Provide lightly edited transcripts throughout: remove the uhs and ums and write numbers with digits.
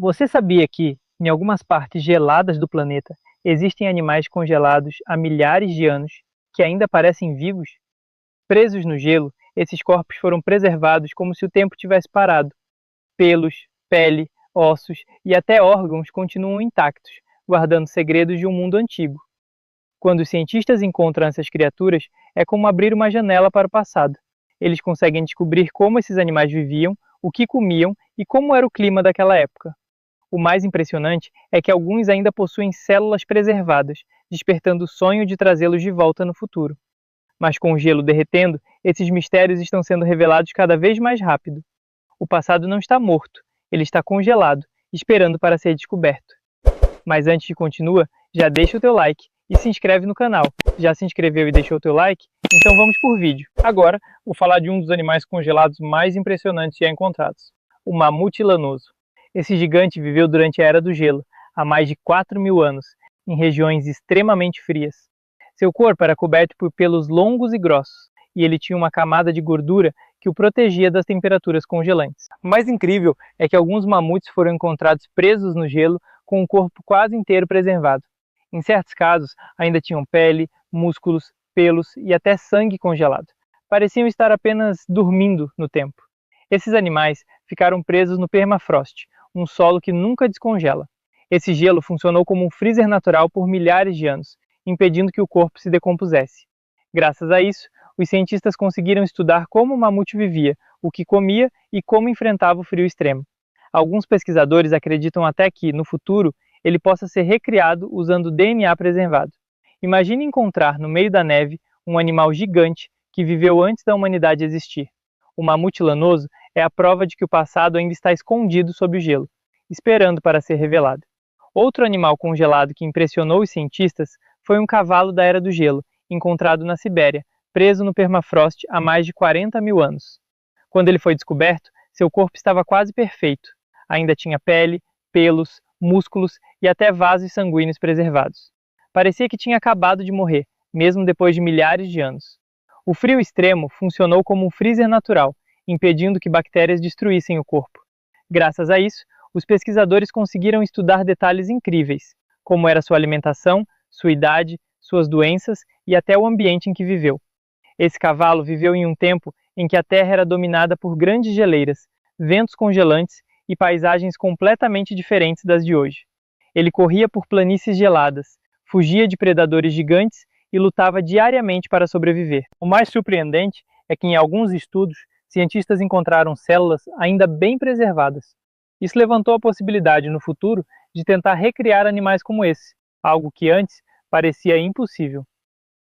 Você sabia que, em algumas partes geladas do planeta, existem animais congelados há milhares de anos que ainda parecem vivos? Presos no gelo, esses corpos foram preservados como se o tempo tivesse parado. Pelos, pele, ossos e até órgãos continuam intactos, guardando segredos de um mundo antigo. Quando os cientistas encontram essas criaturas, é como abrir uma janela para o passado. Eles conseguem descobrir como esses animais viviam, o que comiam e como era o clima daquela época. O mais impressionante é que alguns ainda possuem células preservadas, despertando o sonho de trazê-los de volta no futuro. Mas com o gelo derretendo, esses mistérios estão sendo revelados cada vez mais rápido. O passado não está morto, ele está congelado, esperando para ser descoberto. Mas antes de continuar, já deixa o teu like e se inscreve no canal. Já se inscreveu e deixou o teu like? Então vamos por vídeo. Agora, vou falar de um dos animais congelados mais impressionantes já encontrados, o mamute lanoso. Esse gigante viveu durante a Era do Gelo, há mais de 4.000 anos, em regiões extremamente frias. Seu corpo era coberto por pelos longos e grossos, e ele tinha uma camada de gordura que o protegia das temperaturas congelantes. O mais incrível é que alguns mamutes foram encontrados presos no gelo com o corpo quase inteiro preservado. Em certos casos, ainda tinham pele, músculos, pelos e até sangue congelado. Pareciam estar apenas dormindo no tempo. Esses animais ficaram presos no permafrost, um solo que nunca descongela. Esse gelo funcionou como um freezer natural por milhares de anos, impedindo que o corpo se decompusesse. Graças a isso, os cientistas conseguiram estudar como o mamute vivia, o que comia e como enfrentava o frio extremo. Alguns pesquisadores acreditam até que, no futuro, ele possa ser recriado usando DNA preservado. Imagine encontrar no meio da neve um animal gigante que viveu antes da humanidade existir. O mamute lanoso é a prova de que o passado ainda está escondido sob o gelo, esperando para ser revelado. Outro animal congelado que impressionou os cientistas foi um cavalo da Era do Gelo, encontrado na Sibéria, preso no permafrost há mais de 40.000 anos. Quando ele foi descoberto, seu corpo estava quase perfeito. Ainda tinha pele, pelos, músculos e até vasos sanguíneos preservados. Parecia que tinha acabado de morrer, mesmo depois de milhares de anos. O frio extremo funcionou como um freezer natural, impedindo que bactérias destruíssem o corpo. Graças a isso, os pesquisadores conseguiram estudar detalhes incríveis, como era sua alimentação, sua idade, suas doenças e até o ambiente em que viveu. Esse cavalo viveu em um tempo em que a Terra era dominada por grandes geleiras, ventos congelantes e paisagens completamente diferentes das de hoje. Ele corria por planícies geladas, fugia de predadores gigantes e lutava diariamente para sobreviver. O mais surpreendente é que em alguns estudos, cientistas encontraram células ainda bem preservadas. Isso levantou a possibilidade no futuro de tentar recriar animais como esse, algo que antes parecia impossível.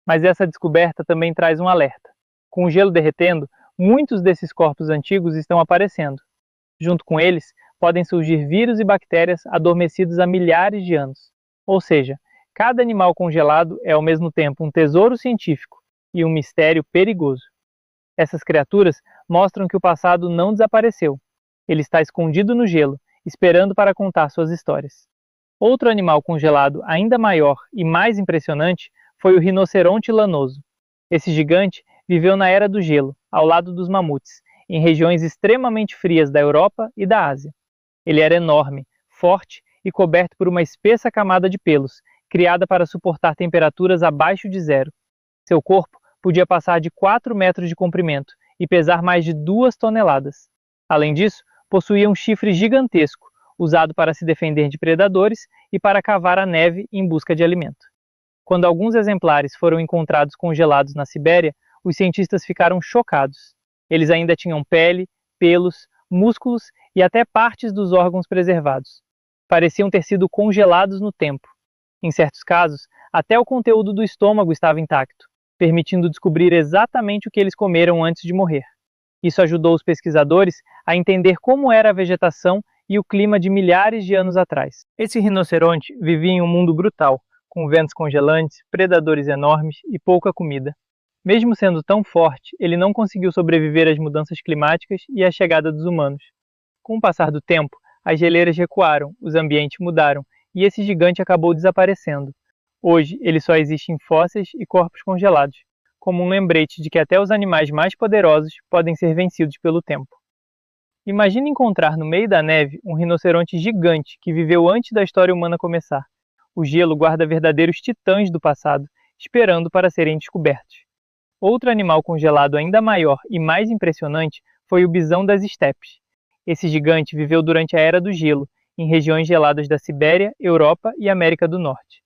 Mas essa descoberta também traz um alerta. Com o gelo derretendo, muitos desses corpos antigos estão aparecendo. Junto com eles, podem surgir vírus e bactérias adormecidos há milhares de anos. Ou seja, cada animal congelado é ao mesmo tempo um tesouro científico e um mistério perigoso. Essas criaturas mostram que o passado não desapareceu. Ele está escondido no gelo, esperando para contar suas histórias. Outro animal congelado ainda maior e mais impressionante foi o rinoceronte lanoso. Esse gigante viveu na Era do Gelo, ao lado dos mamutes, em regiões extremamente frias da Europa e da Ásia. Ele era enorme, forte e coberto por uma espessa camada de pelos, criada para suportar temperaturas abaixo de zero. Seu corpo podia passar de 4 metros de comprimento e pesar mais de 2 toneladas. Além disso, possuía um chifre gigantesco, usado para se defender de predadores e para cavar a neve em busca de alimento. Quando alguns exemplares foram encontrados congelados na Sibéria, os cientistas ficaram chocados. Eles ainda tinham pele, pelos, músculos e até partes dos órgãos preservados. Pareciam ter sido congelados no tempo. Em certos casos, até o conteúdo do estômago estava intacto, permitindo descobrir exatamente o que eles comeram antes de morrer. Isso ajudou os pesquisadores a entender como era a vegetação e o clima de milhares de anos atrás. Esse rinoceronte vivia em um mundo brutal, com ventos congelantes, predadores enormes e pouca comida. Mesmo sendo tão forte, ele não conseguiu sobreviver às mudanças climáticas e à chegada dos humanos. Com o passar do tempo, as geleiras recuaram, os ambientes mudaram e esse gigante acabou desaparecendo. Hoje, ele só existe em fósseis e corpos congelados, como um lembrete de que até os animais mais poderosos podem ser vencidos pelo tempo. Imagine encontrar no meio da neve um rinoceronte gigante que viveu antes da história humana começar. O gelo guarda verdadeiros titãs do passado, esperando para serem descobertos. Outro animal congelado ainda maior e mais impressionante foi o bisão das estepes. Esse gigante viveu durante a Era do Gelo, em regiões geladas da Sibéria, Europa e América do Norte.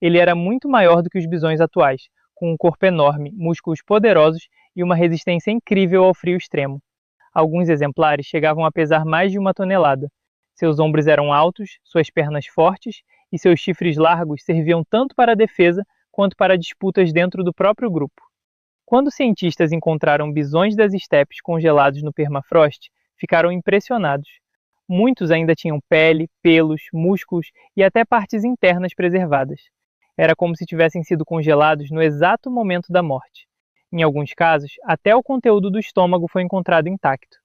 Ele era muito maior do que os bisões atuais, com um corpo enorme, músculos poderosos e uma resistência incrível ao frio extremo. Alguns exemplares chegavam a pesar mais de 1 tonelada. Seus ombros eram altos, suas pernas fortes e seus chifres largos serviam tanto para a defesa quanto para disputas dentro do próprio grupo. Quando cientistas encontraram bisões das estepes congelados no permafrost, ficaram impressionados. Muitos ainda tinham pele, pelos, músculos e até partes internas preservadas. Era como se tivessem sido congelados no exato momento da morte. Em alguns casos, até o conteúdo do estômago foi encontrado intacto.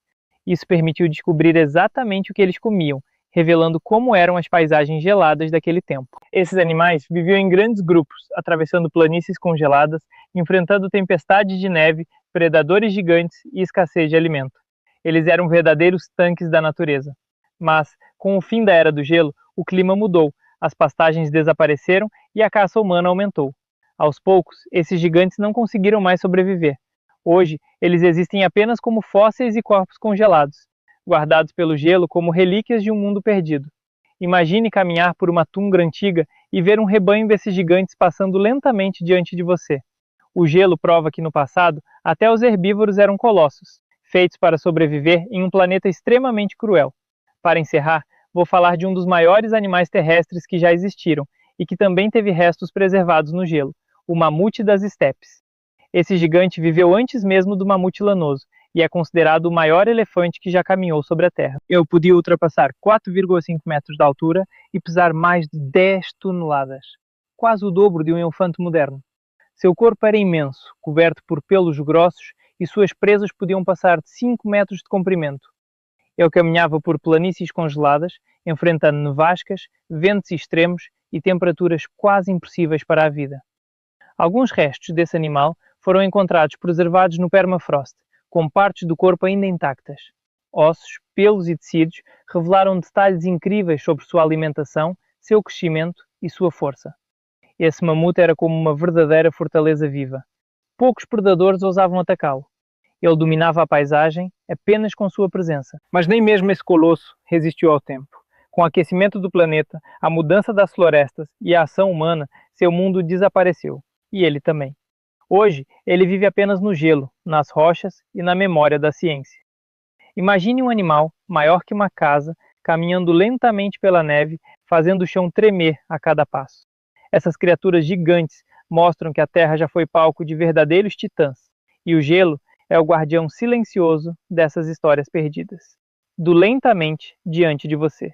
Isso permitiu descobrir exatamente o que eles comiam, revelando como eram as paisagens geladas daquele tempo. Esses animais viviam em grandes grupos, atravessando planícies congeladas, enfrentando tempestades de neve, predadores gigantes e escassez de alimento. Eles eram verdadeiros tanques da natureza. Mas, com o fim da Era do Gelo, o clima mudou, as pastagens desapareceram e a caça humana aumentou. Aos poucos, esses gigantes não conseguiram mais sobreviver. Hoje, eles existem apenas como fósseis e corpos congelados, guardados pelo gelo como relíquias de um mundo perdido. Imagine caminhar por uma tundra antiga e ver um rebanho desses gigantes passando lentamente diante de você. O gelo prova que no passado, até os herbívoros eram colossos, feitos para sobreviver em um planeta extremamente cruel. Para encerrar, vou falar de um dos maiores animais terrestres que já existiram e que também teve restos preservados no gelo, o mamute das estepes. Esse gigante viveu antes mesmo do mamute lanoso e é considerado o maior elefante que já caminhou sobre a Terra. Ele podia ultrapassar 4,5 metros de altura e pesar mais de 10 toneladas, quase o dobro de um elefante moderno. Seu corpo era imenso, coberto por pelos grossos e suas presas podiam passar de 5 metros de comprimento. Ele caminhava por planícies congeladas, enfrentando nevascas, ventos extremos e temperaturas quase impossíveis para a vida. Alguns restos desse animal foram encontrados preservados no permafrost, com partes do corpo ainda intactas. Ossos, pelos e tecidos revelaram detalhes incríveis sobre sua alimentação, seu crescimento e sua força. Esse mamute era como uma verdadeira fortaleza viva. Poucos predadores ousavam atacá-lo. Ele dominava a paisagem apenas com sua presença. Mas nem mesmo esse colosso resistiu ao tempo. Com o aquecimento do planeta, a mudança das florestas e a ação humana, seu mundo desapareceu. E ele também. Hoje, ele vive apenas no gelo, nas rochas e na memória da ciência. Imagine um animal, maior que uma casa, caminhando lentamente pela neve, fazendo o chão tremer a cada passo. Essas criaturas gigantes mostram que a Terra já foi palco de verdadeiros titãs, e o gelo é o guardião silencioso dessas histórias perdidas. Do lentamente diante de você.